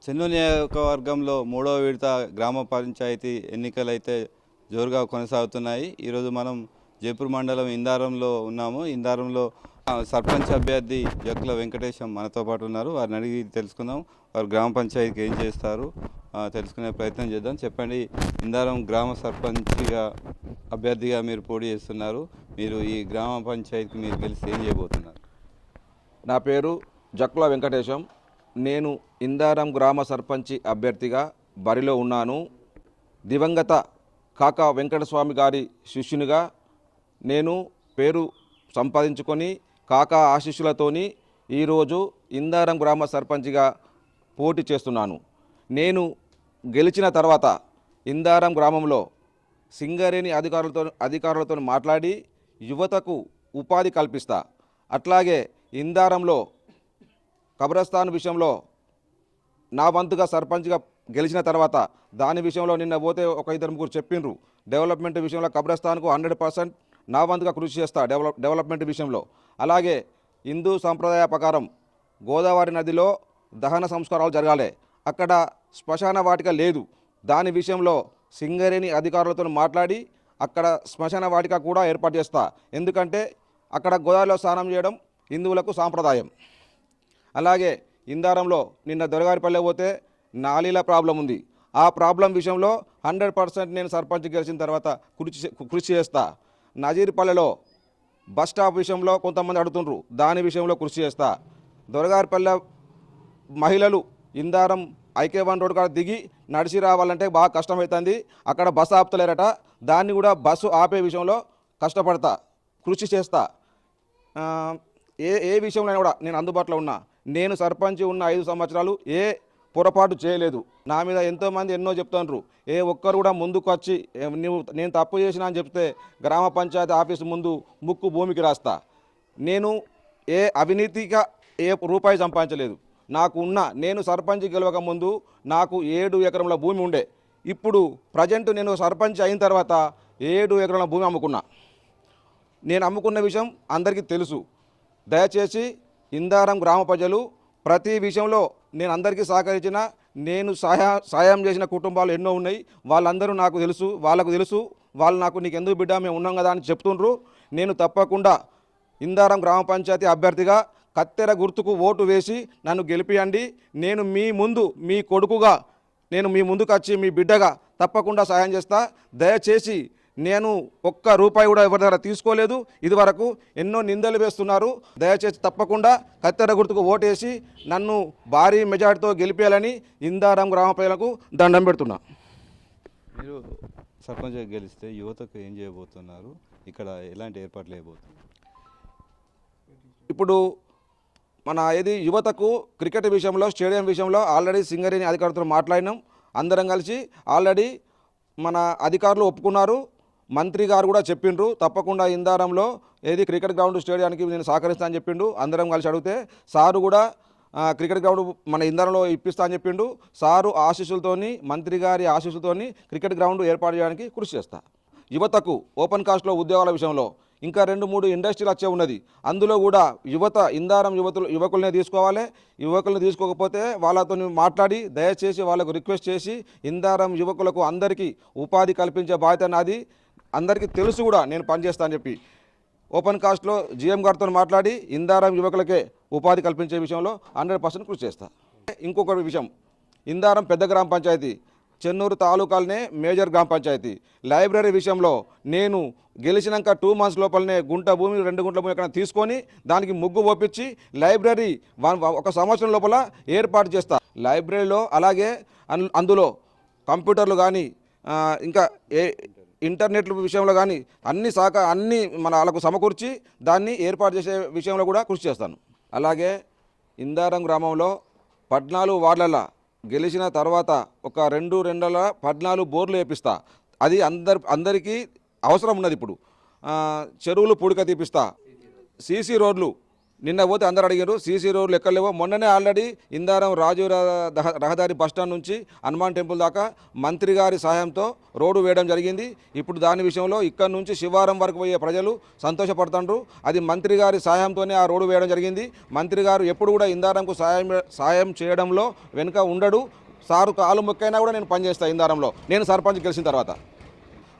చెన్నూరు నియోజకవర్గంలో మూడవ విడత గ్రామ పంచాయతీ ఎన్నికలైతే జోరుగా కొనసాగుతున్నాయి. ఈరోజు మనం జైపూర్ మండలం ఇందారంలో ఉన్నాము. ఇందారంలో సర్పంచ్ అభ్యర్థి జక్కుల వెంకటేశం మనతో పాటు ఉన్నారు. వారిని అడిగి తెలుసుకుందాం, వారు గ్రామ పంచాయతీకి ఏం చేస్తారు తెలుసుకునే ప్రయత్నం చేద్దాం. చెప్పండి, ఇందారం గ్రామ సర్పంచ్గా అభ్యర్థిగా మీరు పోటీ చేస్తున్నారు. మీరు ఈ గ్రామ పంచాయతీకి మీరు గెలిచి ఏం చేయబోతున్నారు? నా పేరు జక్కుల వెంకటేశం. నేను ఇందారం గ్రామ సర్పంచి అభ్యర్థిగా బరిలో ఉన్నాను. దివంగత కాకా వెంకటస్వామి గారి శిష్యునిగా నేను పేరు సంపాదించుకొని కాకా ఆశీస్సులతోని ఈరోజు ఇందారం గ్రామ సర్పంచిగా పోటీ చేస్తున్నాను. నేను గెలిచిన తర్వాత ఇందారం గ్రామంలో సింగరేణి అధికారులతో మాట్లాడి యువతకు ఉపాధి కల్పిస్తా. అట్లాగే ఇందారంలో కబ్రస్థాన్ విషయంలో నా వంతుగా సర్పంచ్గా గెలిచిన తర్వాత దాని విషయంలో నిన్న పోతే ఒక ఇద్దరు ముగ్గురు చెప్పిండ్రు. డెవలప్మెంట్ విషయంలో కబ్రస్థాన్కు 100% నా వంతుగా కృషి చేస్తా డెవలప్మెంట్ విషయంలో. అలాగే హిందూ సంప్రదాయ ప్రకారం గోదావరి నదిలో దహన సంస్కారాలు జరగాలి. అక్కడ శ్మశాన వాటిక లేదు. దాని విషయంలో సింగరేణి అధికారులతో మాట్లాడి అక్కడ శ్మశాన వాటిక కూడా ఏర్పాటు చేస్తా. ఎందుకంటే అక్కడ గోదావరిలో స్నానం చేయడం హిందువులకు సాంప్రదాయం. అలాగే ఇందారంలో నిన్న దొరగారిపల్లె పోతే నాలీల ప్రాబ్లం ఉంది. ఆ ప్రాబ్లం విషయంలో 100% నేను సర్పంచ్ గెలిచిన తర్వాత కృషి చేస్తా. నజీర్పల్లెలో బస్ స్టాప్ విషయంలో కొంతమంది అడుగుతుండ్రు, దాని విషయంలో కృషి చేస్తా. దొరగారిపల్లె మహిళలు ఇందారం IK1 రోడ్ కాడ దిగి నడిచి రావాలంటే బాగా కష్టమవుతుంది. అక్కడ బస్సు ఆపుతలేరట. దాన్ని కూడా బస్సు ఆపే విషయంలో కష్టపడతా, కృషి చేస్తా. ఏ విషయంలో కూడా నేను అందుబాటులో ఉన్నా. నేను సర్పంచ్ ఉన్న 5 సంవత్సరాలు ఏ పొరపాటు చేయలేదు. నా మీద ఎంతోమంది ఎన్నో చెప్తున్నారు. ఏ ఒక్కరు కూడా ముందుకు వచ్చి నేను తప్పు చేసినా అని చెప్తే గ్రామ పంచాయతీ ఆఫీసు ముందు ముక్కు భూమికి రాస్తా. నేను ఏ అవినీతిగా ఏ రూపాయి సంపాదించలేదు. నేను సర్పంచ్ గెలవక ముందు నాకు 7 ఎకరంల భూమి ఉండే. ఇప్పుడు ప్రజెంట్ నేను సర్పంచ్ అయిన తర్వాత 7 ఎకరాల భూమి అమ్ముకున్నా. నేను అమ్ముకున్న విషయం అందరికీ తెలుసు. దయచేసి ఇందారం గ్రామ ప్రజలు ప్రతి విషయంలో నేను అందరికీ సహకరించిన, నేను సహాయం చేసిన కుటుంబాలు ఎన్నో ఉన్నాయి. వాళ్ళందరూ నాకు తెలుసు, వాళ్ళకు తెలుసు. వాళ్ళు నాకు నీకు ఎందుకు బిడ్డ మేము ఉన్నాం కదా అని చెప్తుండ్రు. నేను తప్పకుండా ఇందారం గ్రామ పంచాయతీ అభ్యర్థిగా కత్తెర గుర్తుకు ఓటు వేసి నన్ను గెలిపియండి. నేను మీ ముందు మీ కొడుకుగా నేను మీ ముందుకు వచ్చి మీ బిడ్డగా తప్పకుండా సహాయం చేస్తా. దయచేసి నేను ఒక్క రూపాయి కూడా ఎవరి దగ్గర తీసుకోలేదు. ఇదివరకు ఎన్నో నిందలు వేస్తున్నారు. దయచేసి తప్పకుండా కత్తెర గుర్తుకు ఓటేసి నన్ను భారీ మెజార్టీతో గెలిపేయాలని ఇందారం గ్రామ ప్రజలకు దండం పెడుతున్నా. మీరు సర్పంచ్గా గెలిస్తే యువతకు ఏం చేయబోతున్నారు? ఇక్కడ ఎలాంటి ఏర్పాట్లు చేయబోతున్నారు? ఇప్పుడు మన యువతకు క్రికెట్ విషయంలో స్టేడియం విషయంలో ఆల్రెడీ సింగరేణి అధికారులతో మాట్లాడినాం. అందరం కలిసి ఆల్రెడీ మన అధికారులు ఒప్పుకున్నారు. మంత్రి గారు కూడా చెప్పిండ్రు తప్పకుండా ఇందారంలో క్రికెట్ గ్రౌండ్ స్టేడియానికి నేను సహకరిస్తా అని చెప్పిండు. అందరం కలిసి అడిగితే సారు కూడా క్రికెట్ గ్రౌండ్ మన ఇందారంలో ఇప్పిస్తా అని చెప్పిండు. సారు ఆశీస్సులతోని, మంత్రి గారి ఆశీస్సులతోని క్రికెట్ గ్రౌండ్ ఏర్పాటు చేయడానికి కృషి చేస్తా. యువతకు ఓపెన్ కాస్ట్లో ఉద్యోగాల విషయంలో ఇంకా 2-3 ఇండస్ట్రీలు వచ్చే ఉన్నది. అందులో కూడా ఇందారం యువకులనే తీసుకోవాలి. యువకులను తీసుకోకపోతే వాళ్ళతో మాట్లాడి దయచేసి వాళ్ళకు రిక్వెస్ట్ చేసి ఇందారం యువకులకు అందరికీ ఉపాధి కల్పించే బాధ్యత నాది. అందరికీ తెలుసు కూడా నేను పనిచేస్తా అని చెప్పి ఓపెన్ కాస్ట్లో GM గారితో మాట్లాడి ఇందారం యువకులకే ఉపాధి కల్పించే విషయంలో 100% కృషి చేస్తా. ఇంకొక విషయం, ఇందారం పెద్ద గ్రామ పంచాయతీ, చెన్నూరు తాలూకాలనే మేజర్ గ్రామ పంచాయతీ. లైబ్రరీ విషయంలో నేను గెలిచినాక 2 మంత్స్ లోపలనే 2 గుంటల భూమి ఎక్కడ తీసుకొని దానికి ముగ్గు ఓపించి లైబ్రరీ 1 సంవత్సరం లోపల ఏర్పాటు చేస్తా. లైబ్రరీలో అలాగే అందులో కంప్యూటర్లు కానీ ఇంకా ఇంటర్నెట్ విషయంలో కానీ అన్ని మన వాళ్ళకు సమకూర్చి దాన్ని ఏర్పాటు చేసే విషయంలో కూడా కృషి చేస్తాను. అలాగే ఇందారం గ్రామంలో 14 వార్డుల గెలిచిన తర్వాత ఒక 14 బోర్లు వేపిస్తా. అది అందరికీ అవసరం ఉన్నది. ఇప్పుడు చెరువులు పూడిక తీపిస్తా. CC రోడ్లు నిన్న పోతే అందరు అడిగారు సీసీ రోడ్లు ఎక్కడ లేవో. మొన్ననే ఆల్రెడీ ఇందారం రాజు రహదారి బస్టాండ్ నుంచి హనుమాన్ టెంపుల్ దాకా మంత్రి గారి సహాయంతో రోడ్డు వేయడం జరిగింది. ఇప్పుడు దాని విషయంలో ఇక్కడ నుంచి శివారం వరకు పోయే ప్రజలు సంతోషపడుతుండ్రు. అది మంత్రి గారి సహాయంతోనే ఆ రోడ్డు వేయడం జరిగింది. మంత్రి గారు ఎప్పుడు కూడా ఇందారంకు సహాయం చేయడంలో వెనుక ఉండడు. సారు కాలు మొక్కైనా కూడా నేను పనిచేస్తాను ఇందారంలో, నేను సర్పంచ్ గెలిచిన తర్వాత.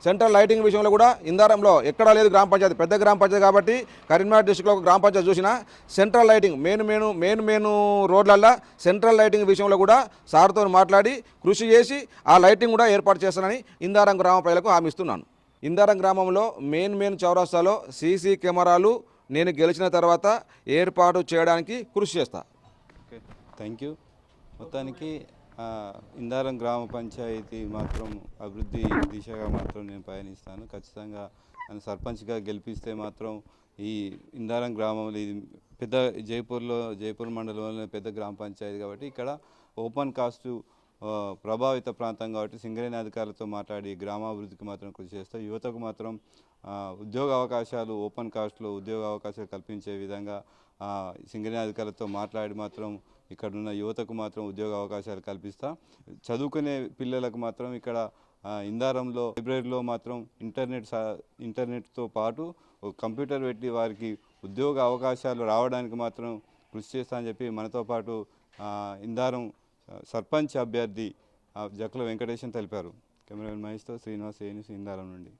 సెంట్రల్ లైటింగ్ విషయంలో కూడా ఇందారంలో ఎక్కడా లేదు గ్రామ పంచాయతీ, పెద్ద గ్రామ పంచాయతీ కాబట్టి కరీంనగర్ డిస్టిక్లో ఒక గ్రామ పంచాయతీ చూసినా సెంట్రల్ లైటింగ్ మెయిన్ రోడ్లల్లో సెంట్రల్ లైటింగ్ విషయంలో కూడా సార్తో మాట్లాడి కృషి చేసి ఆ లైటింగ్ కూడా ఏర్పాటు చేస్తానని ఇందారం గ్రామ ప్రజలకు హామీ ఇస్తున్నాను. ఇందారం గ్రామంలో మెయిన్ చౌరస్తాలో సీసీ కెమెరాలు నేను గెలిచిన తర్వాత ఏర్పాటు చేయడానికి కృషి చేస్తా. Okay, thank you. మొత్తానికి ఇందారం గ్రామ పంచాయతీ మాత్రం అభివృద్ధి దిశగా మాత్రం నేను పయనిస్తాను. ఖచ్చితంగా నన్ను సర్పంచ్గా గెలిపిస్తే మాత్రం ఈ ఇందారం గ్రామంలో, ఇది పెద్ద జైపూర్ మండలంలో పెద్ద గ్రామ పంచాయతీ కాబట్టి ఇక్కడ ఓపెన్ కాస్ట్ ప్రభావిత ప్రాంతం కాబట్టి సింగరేణి అధికారులతో మాట్లాడి గ్రామాభివృద్ధికి మాత్రం కృషి చేస్తాను. యువతకు మాత్రం ఉద్యోగ అవకాశాలు, ఓపెన్ కాస్ట్లో ఉద్యోగ అవకాశాలు కల్పించే విధంగా సింగరేణి అధికారులతో మాట్లాడి మాత్రం ఇక్కడున్న యువతకు మాత్రం ఉద్యోగ అవకాశాలు కల్పిస్తా. చదువుకునే పిల్లలకు మాత్రం ఇక్కడ ఇందారంలో లైబ్రరీలో మాత్రం ఇంటర్నెట్తో పాటు ఒక కంప్యూటర్ పెట్టి వారికి ఉద్యోగ అవకాశాలు రావడానికి మాత్రం కృషి చేస్తా అని చెప్పి మనతో పాటు ఇందారం సర్పంచ్ అభ్యర్థి జక్కుల వెంకటేశం తెలిపారు. కెమెరామెన్ మహేష్తో శ్రీనివాస్, ఇందారం నుండి.